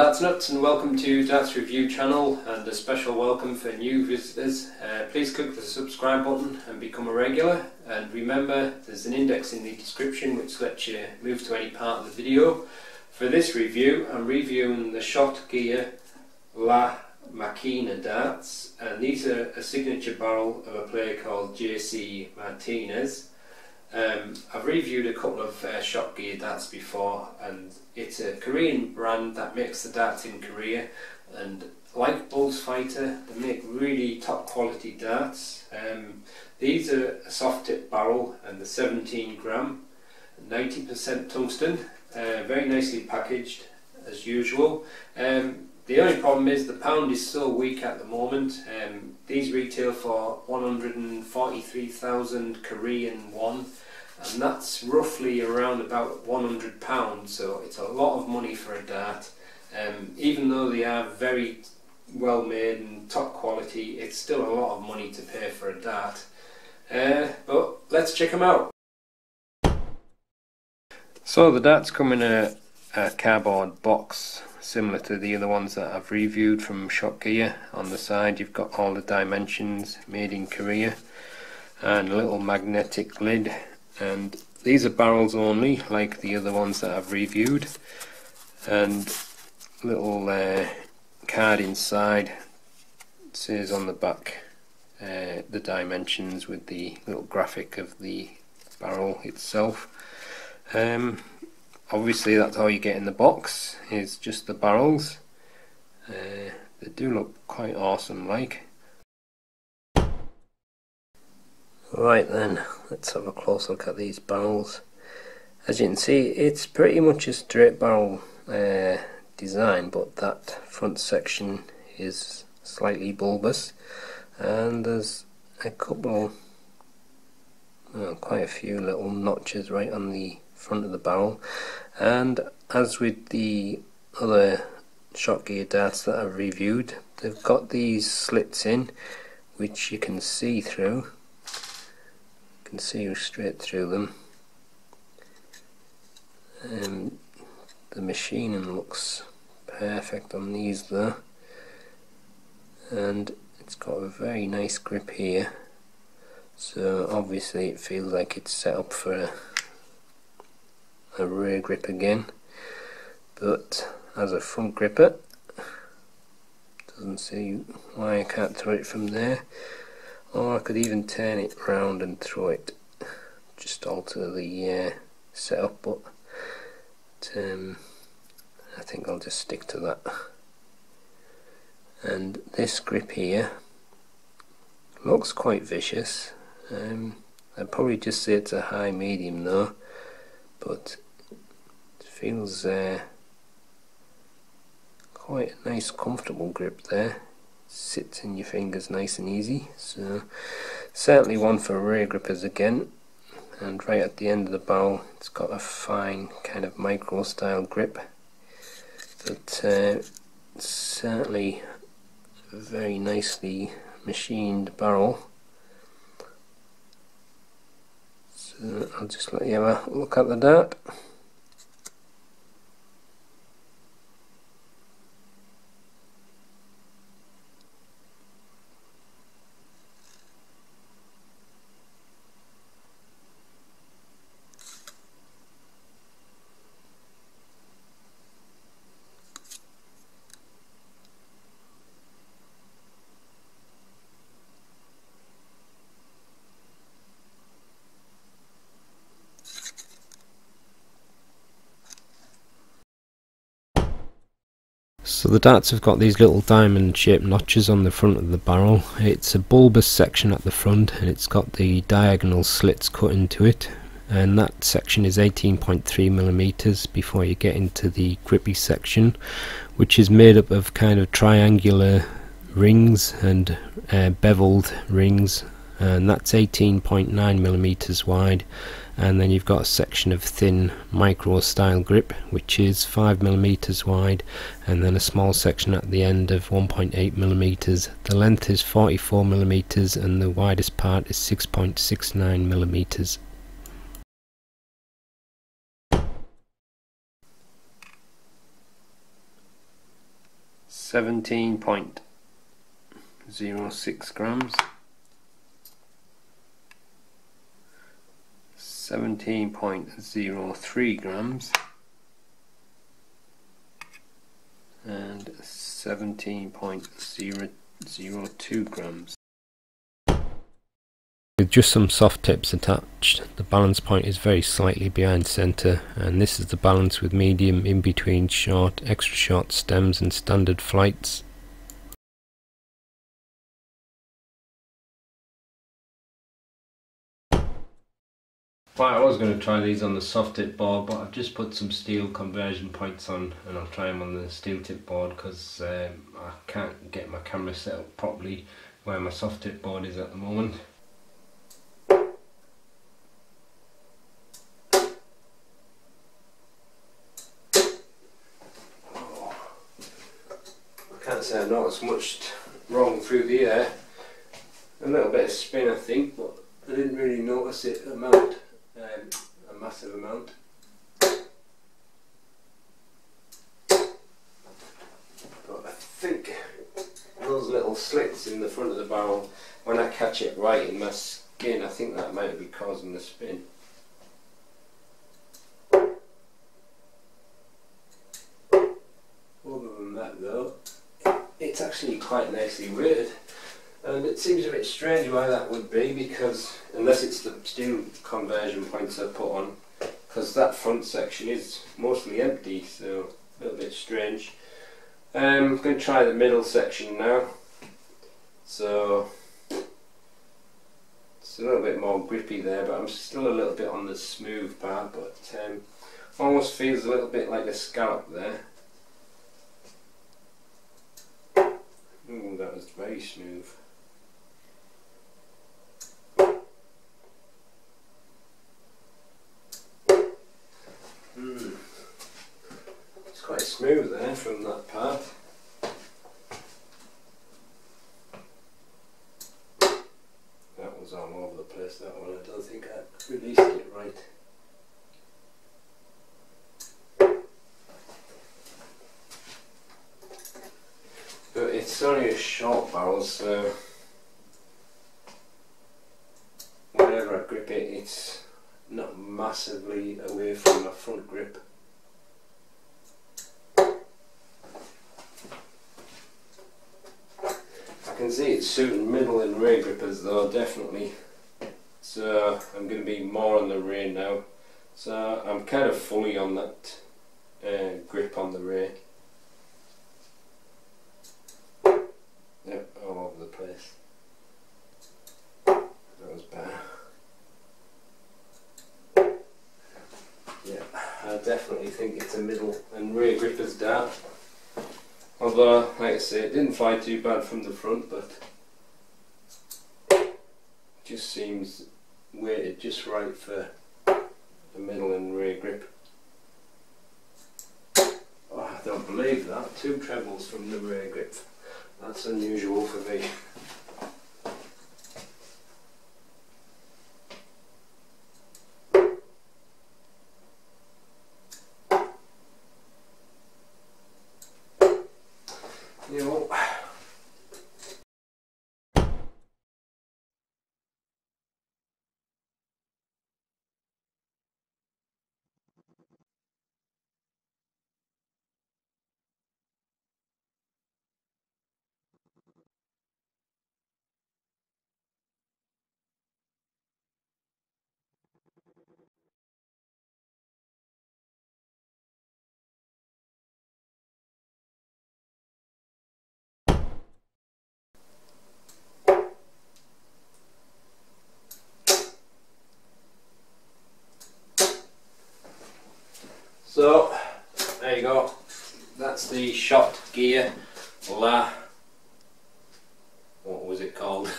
Darts Nutz and welcome to Darts Review channel, and a special welcome for new visitors. Please click the subscribe button and become a regular, and remember there's an index in the description which lets you move to any part of the video. For this review I'm reviewing the shot Gear La Makina darts, and these are a signature barrel of a player called JC Martinez. I've reviewed a couple of shot gear darts before, and it's a Korean brand that makes the darts in Korea, and like Bullsfighter they make really top quality darts. These are a soft tip barrel and the 17 gram, 90% tungsten, very nicely packaged as usual. The only problem is the pound is so weak at the moment. These retail for 143,000 Korean won, and that's roughly around about £100, so it's a lot of money for a dart. Even though they are very well made and top quality, it's still a lot of money to pay for a dart. But let's check them out. So the darts come in a cardboard box, similar to the other ones that I've reviewed from Shot Gear. On the side you've got all the dimensions, made in Korea, and a little magnetic lid. And these are barrels only, like the other ones that I've reviewed, and little card inside. It says on the back the dimensions with the little graphic of the barrel itself. Obviously that's all you get in the box, is just the barrels. They do look quite awesome like. Right then, let's have a close look at these barrels. As you can see, it's pretty much a straight barrel design, but that front section is slightly bulbous, and there's a couple, quite a few little notches right on the front of the barrel. And as with the other shot gear darts that I've reviewed, they've got these slits in which you can see through. You can see straight through them. The machining looks perfect on these though, and it's got a very nice grip here, so obviously it feels like it's set up for a rear grip again, but as a front gripper, doesn't see why I can't throw it from there. Or I could even turn it round and throw it, just alter the setup, but I think I'll just stick to that. And this grip here looks quite vicious. I'd probably just say it's a high medium though, but it feels quite a nice comfortable grip there. Sits in your fingers nice and easy, so certainly one for rear grippers again. And right at the end of the barrel it's got a fine kind of micro style grip, but it's certainly a very nicely machined barrel. So I'll just let you have a look at the dart. So the darts have got these little diamond shaped notches on the front of the barrel. It's a bulbous section at the front, and it's got the diagonal slits cut into it, and that section is 18.3mm before you get into the grippy section, which is made up of kind of triangular rings and beveled rings, and that's 18.9mm wide. And then you've got a section of thin micro style grip which is 5mm wide, and then a small section at the end of 1.8mm. The length is 44mm and the widest part is 6.69mm. 17.06 grams, 17.03 grams, and 17.002 grams. With just some soft tips attached, the balance point is very slightly behind centre, and this is the balance with medium in between short, extra short stems and standard flights. Right, I was going to try these on the soft tip board, but I've just put some steel conversion points on, and I'll try them on the steel tip board because I can't get my camera set up properly where my soft tip board is at the moment. I can't say I noticed much wrong through the air. A little bit of spin, I think, but I didn't really notice it amount. A massive amount. But I think those little slits in the front of the barrel, when I catch it right in my skin, I think that might be causing the spin. Other than that though, it's actually quite nicely weighted. And it seems a bit strange why that would be, because unless it's the steel conversion points I put on, because that front section is mostly empty, so a little bit strange. I'm going to try the middle section now. So it's a little bit more grippy there, but I'm still a little bit on the smooth part, but almost feels a little bit like a scallop there. Ooh, that was very smooth. It's quite smooth there from that part. That was all over the place, that one. I don't think I released it right. But it's only a short barrel, so whenever I grip it, it's not massively away from my front grip. I can see it's suiting middle and rear grippers though, definitely. So I'm going to be more on the rear now. So I'm kind of fully on that grip on the rear. Yep, all over the place. That was better. Yeah, I definitely think it's a middle and rear gripper's dart. Although, like I say, it didn't fly too bad from the front, but it just seems weighted just right for the middle and rear grip. Oh, I don't believe that. 2 trebles from the rear grip. That's unusual for me. Yo. So, there you go. That's the shot Gear La... what was it called?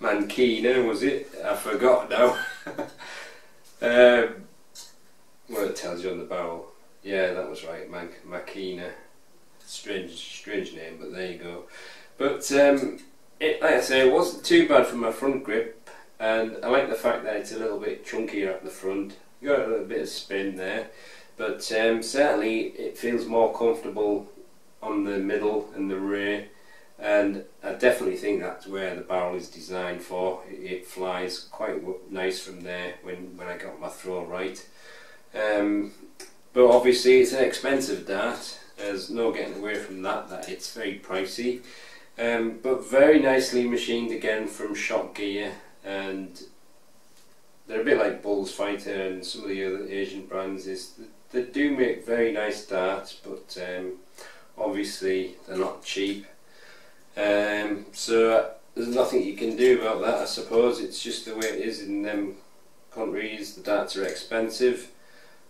Makina, was it? I forgot now. Well, it tells you on the barrel. Yeah, that was right, Makina. Strange name, but there you go. But like I say, it wasn't too bad for my front grip, and I like the fact that it's a little bit chunkier at the front. You got a little bit of spin there, but certainly it feels more comfortable on the middle and the rear, and I definitely think that's where the barrel is designed for. It flies quite nice from there when I got my throw right. But obviously it's an expensive dart, there's no getting away from that it's very pricey, but very nicely machined again from Shot Gear, and they're a bit like Bull's Fighter and some of the other Asian brands. They do make very nice darts, but obviously they're not cheap, so there's nothing you can do about that, I suppose. It's just the way it is in them countries. The darts are expensive,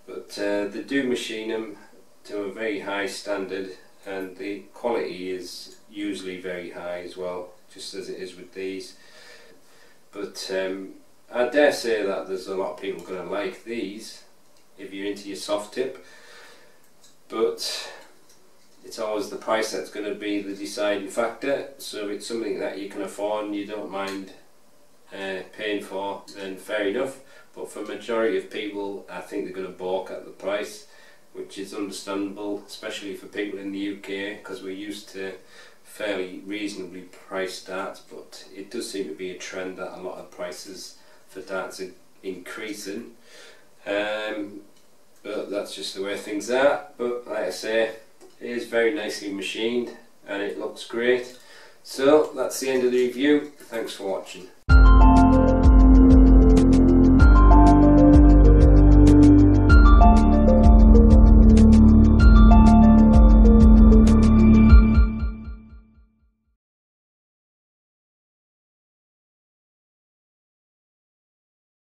but they do machine them to a very high standard, and the quality is usually very high as well, just as it is with these. But I dare say that there's a lot of people going to like these if you're into your soft tip, but it's always the price that's going to be the deciding factor. So if it's something that you can afford and you don't mind paying for, then fair enough. But for a majority of people, I think they're going to balk at the price, which is understandable, especially for people in the UK, because we're used to fairly reasonably priced darts. But it does seem to be a trend that a lot of prices for darts are increasing, but that's just the way things are. But like I say, it is very nicely machined and it looks great. So that's the end of the review. Thanks for watching.